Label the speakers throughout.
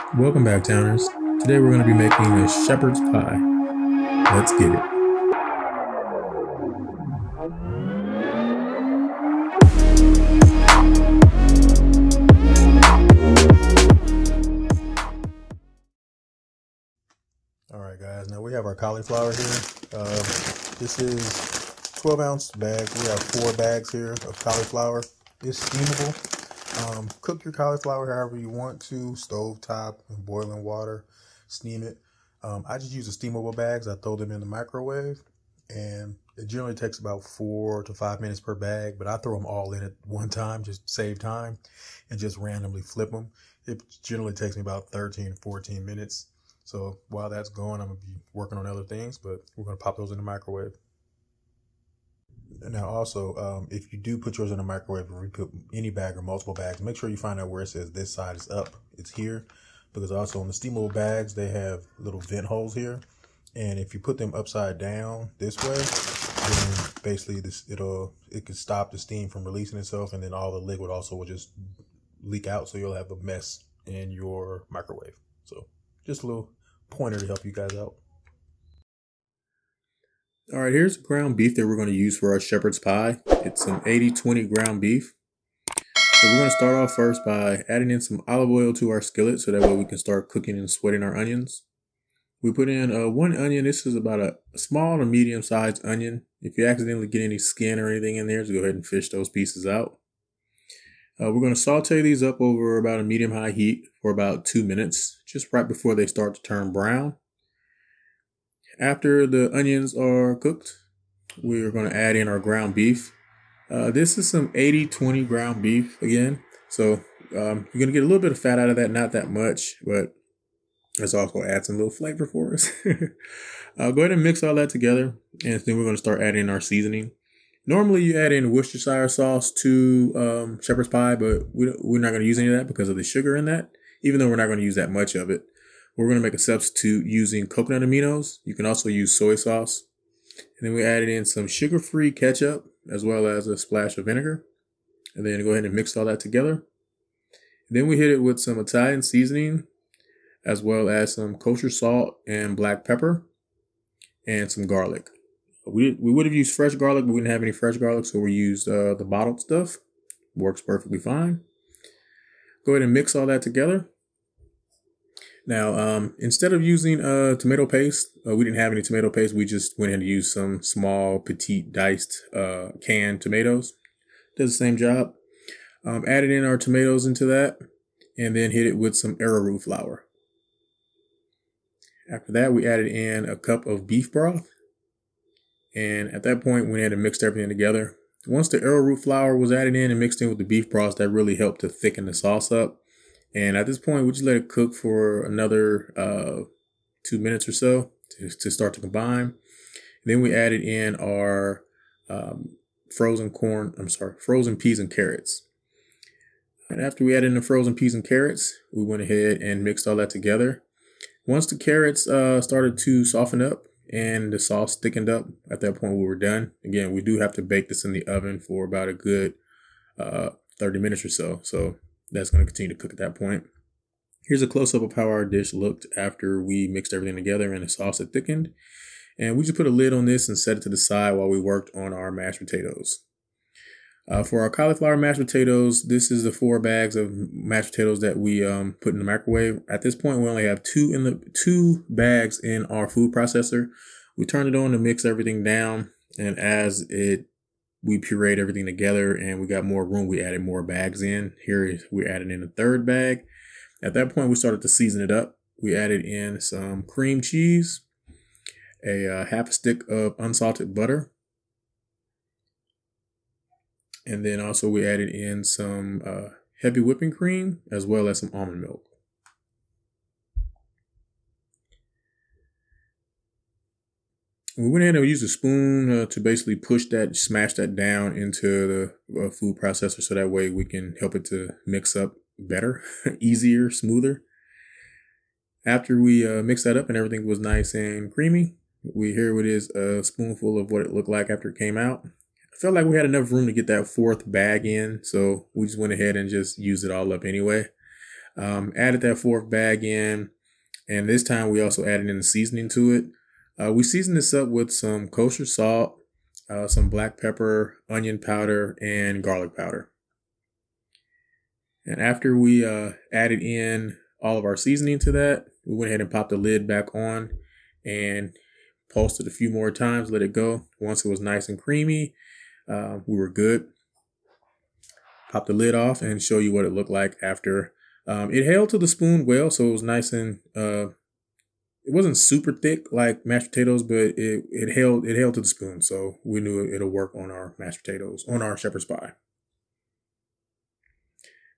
Speaker 1: Welcome back, Towners. Today we're going to be making a shepherd's pie. Let's get it. Alright guys, now we have our cauliflower here. This is 12-ounce bag. We have 4 bags here of cauliflower. It's steamable. Cook your cauliflower however you want to, stove top, in boiling water, steam it. I just use the steamable bags. I throw them in the microwave, and it generally takes about 4 to 5 minutes per bag, but I throw them all in at one time, just save time, and just randomly flip them. It generally takes me about 13 to 14 minutes. So while that's going, I'm going to be working on other things, but we're going to pop those in the microwave. Now also, if you do put yours in the microwave, or you put any bag or multiple bags, make sure you find out where it says this side is up. It's here, because also on the steamable bags, they have little vent holes here. And if you put them upside down this way, then basically it can stop the steam from releasing itself, and then all the liquid also will just leak out, so you'll have a mess in your microwave. So just a little pointer to help you guys out. All right, here's the ground beef that we're going to use for our shepherd's pie. It's some 80-20 ground beef. So we're going to start off first by adding in some olive oil to our skillet, so that way we can start cooking and sweating our onions. We put in 1 onion. This is about a small to medium sized onion. If you accidentally get any skin or anything in there, just go ahead and fish those pieces out. We're going to saute these up over about a medium-high heat for about 2 minutes, just right before they start to turn brown. After the onions are cooked, we're going to add in our ground beef. This is some 80-20 ground beef again. So you're going to get a little bit of fat out of that, not that much, but let's also add some little flavor for us. Go ahead and mix all that together, and then we're going to start adding our seasoning. Normally you add in Worcestershire sauce to shepherd's pie, but we're not going to use any of that because of the sugar in that, even though we're not going to use that much of it. We're going to make a substitute using coconut aminos. You can also use soy sauce. And then we added in some sugar-free ketchup as well as a splash of vinegar. And then go ahead and mix all that together. Then we hit it with some Italian seasoning as well as some kosher salt and black pepper and some garlic. We would have used fresh garlic, but we didn't have any fresh garlic, so we used the bottled stuff. Works perfectly fine. Go ahead and mix all that together. Now, instead of using tomato paste, we didn't have any tomato paste. We just went ahead and used some small, petite, diced canned tomatoes. Does the same job. Added in our tomatoes into that, and then hit it with some arrowroot flour. After that, we added in a cup of beef broth. And at that point, we went ahead and mixed everything together. Once the arrowroot flour was added in and mixed in with the beef broth, that really helped to thicken the sauce up. And at this point, we just let it cook for another 2 minutes or so to start to combine. Then we added in our frozen peas and carrots. And after we added in the frozen peas and carrots, we went ahead and mixed all that together. Once the carrots started to soften up and the sauce thickened up, at that point we were done. Again, we do have to bake this in the oven for about a good 30 minutes or so. So that's going to continue to cook at that point. Here's a close-up of how our dish looked after we mixed everything together and the sauce had thickened. And we just put a lid on this and set it to the side while we worked on our mashed potatoes. For our cauliflower mashed potatoes, this is the 4 bags of mashed potatoes that we put in the microwave. At this point, we only have 2 bags in our food processor. We turned it on to mix everything down, and as we pureed everything together and we got more room, we added more bags in. Here we're adding in a 3rd bag. At that point, we started to season it up. We added in some cream cheese, a half a stick of unsalted butter, and then also we added in some heavy whipping cream as well as some almond milk. We went ahead and used a spoon to basically smash that down into the food processor, so that way we can help it to mix up better, easier, smoother. After we mixed that up and everything was nice and creamy, here it is, a spoonful of what it looked like after it came out. I felt like we had enough room to get that 4th bag in, so we just went ahead and just used it all up anyway. Added that 4th bag in, and this time we also added in the seasoning to it. We seasoned this up with some kosher salt, some black pepper, onion powder, and garlic powder. And after we added in all of our seasoning to that, we went ahead and popped the lid back on and pulsed it a few more times, let it go. Once it was nice and creamy, we were good. Pop the lid off and show you what it looked like after. It held to the spoon well, so it was nice and it wasn't super thick like mashed potatoes, but it held to the spoon, so we knew it'll work on our mashed potatoes, on our shepherd's pie.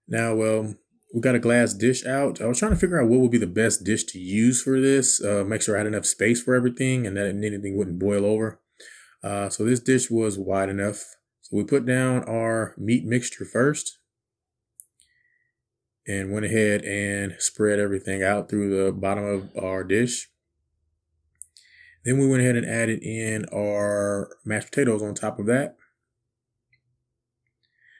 Speaker 1: Now, we got a glass dish out. I was trying to figure out what would be the best dish to use for this. Make sure I had enough space for everything and that anything wouldn't boil over. So this dish was wide enough. So we put down our meat mixture first and went ahead and spread everything out through the bottom of our dish. Then we went ahead and added in our mashed potatoes on top of that.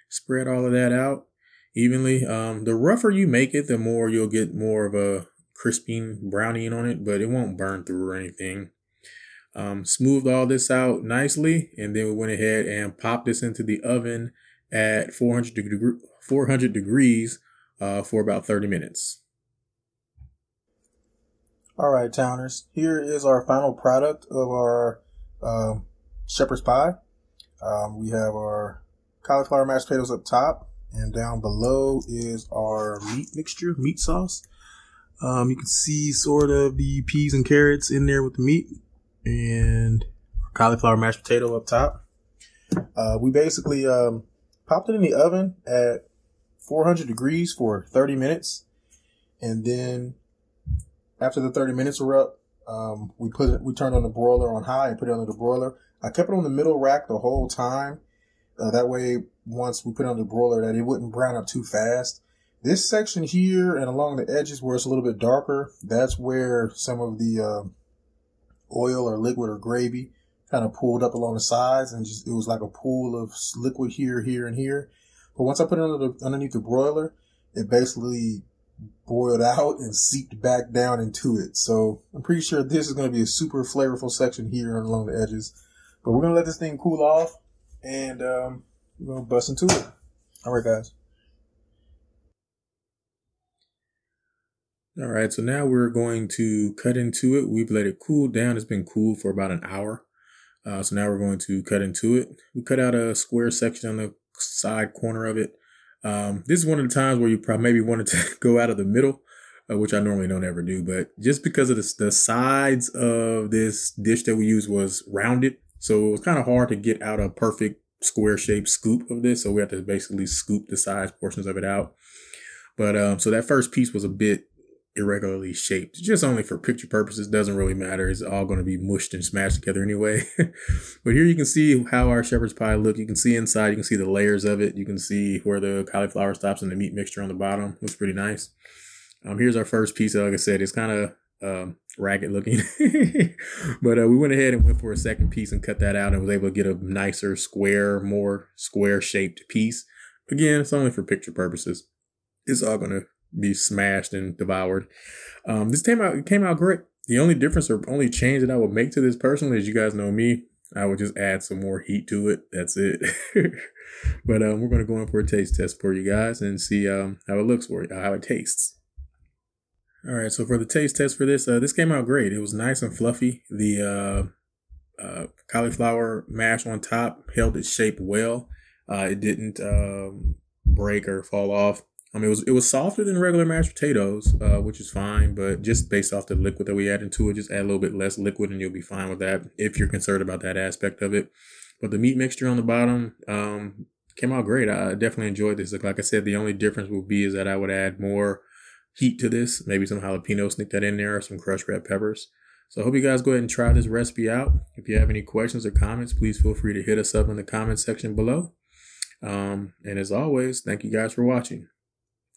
Speaker 1: Spread all of that out evenly. The rougher you make it, the more you'll get more of a crisping browning on it, but it won't burn through or anything. Smoothed all this out nicely, and then we went ahead and popped this into the oven at 400 degrees for about 30 minutes.
Speaker 2: All right, Towners, here is our final product of our shepherd's pie. We have our cauliflower mashed potatoes up top, and down below is our meat mixture, meat sauce. You can see sort of the peas and carrots in there with the meat, and cauliflower mashed potato up top. We basically popped it in the oven at 400 degrees for 30 minutes, and then after the 30 minutes were up, we turned on the broiler on high and put it under the broiler. I kept it on the middle rack the whole time. That way, once we put it on the broiler, that it wouldn't brown up too fast. This section here and along the edges where it's a little bit darker, that's where some of the oil or liquid or gravy kind of pooled up along the sides, and it was like a pool of liquid here, here, and here. But once I put it underneath the broiler, it basically boiled out and seeped back down into it. So I'm pretty sure this is going to be a super flavorful section here along the edges. But we're going to let this thing cool off, and we're going to bust into it. All right, guys.
Speaker 1: All right, so now we're going to cut into it. We've let it cool down. It's been cool for about an hour. So now we're going to cut into it. We cut out a square section on the side corner of it. This is one of the times where you probably maybe wanted to go out of the middle, which I normally don't ever do. But just because of the sides of this dish that we used was rounded, so it was kind of hard to get out a perfect square shaped scoop of this. So we have to basically scoop the sides portions of it out. But so that first piece was a bit irregularly shaped, just only for picture purposes. Doesn't really matter. It's all going to be mushed and smashed together anyway. But here you can see how our shepherd's pie look. You can see inside, you can see the layers of it. You can see where the cauliflower stops and the meat mixture on the bottom. Looks pretty nice. Here's our first piece. Like I said, it's kind of ragged looking. But we went ahead and went for a second piece and cut that out and was able to get a nicer square, more square shaped piece. Again, it's only for picture purposes. It's all going to be smashed and devoured. This came out great. The only difference or only change that I would make to this personally, as you guys know me, I would just add some more heat to it. That's it. But we're going to go in for a taste test for you guys and see how it looks for you, how it tastes. All right, so for the taste test for this, this came out great. It was nice and fluffy. The cauliflower mash on top held its shape well. It didn't break or fall off. I mean, it was softer than regular mashed potatoes, which is fine, but just based off the liquid that we add into it, just add a little bit less liquid and you'll be fine with that if you're concerned about that aspect of it. But the meat mixture on the bottom came out great. I definitely enjoyed this. Like I said, the only difference would be is that I would add more heat to this, maybe some jalapeno, sneak that in there, or some crushed red peppers. So I hope you guys go ahead and try this recipe out. If you have any questions or comments, please feel free to hit us up in the comment section below. And as always, thank you guys for watching.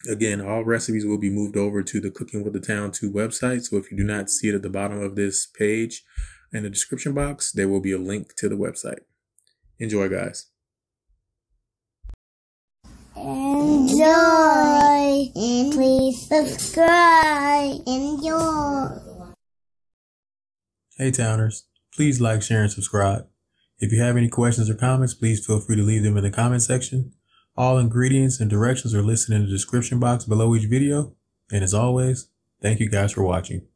Speaker 1: Again, all recipes will be moved over to the Cooking with Thatown2 website. So if you do not see it at the bottom of this page in the description box, there will be a link to the website. Enjoy, guys.
Speaker 3: Enjoy. And please subscribe, enjoy.
Speaker 1: Hey Towners, please like, share, and subscribe. If you have any questions or comments, please feel free to leave them in the comment section. All ingredients and directions are listed in the description box below each video. And as always, thank you guys for watching.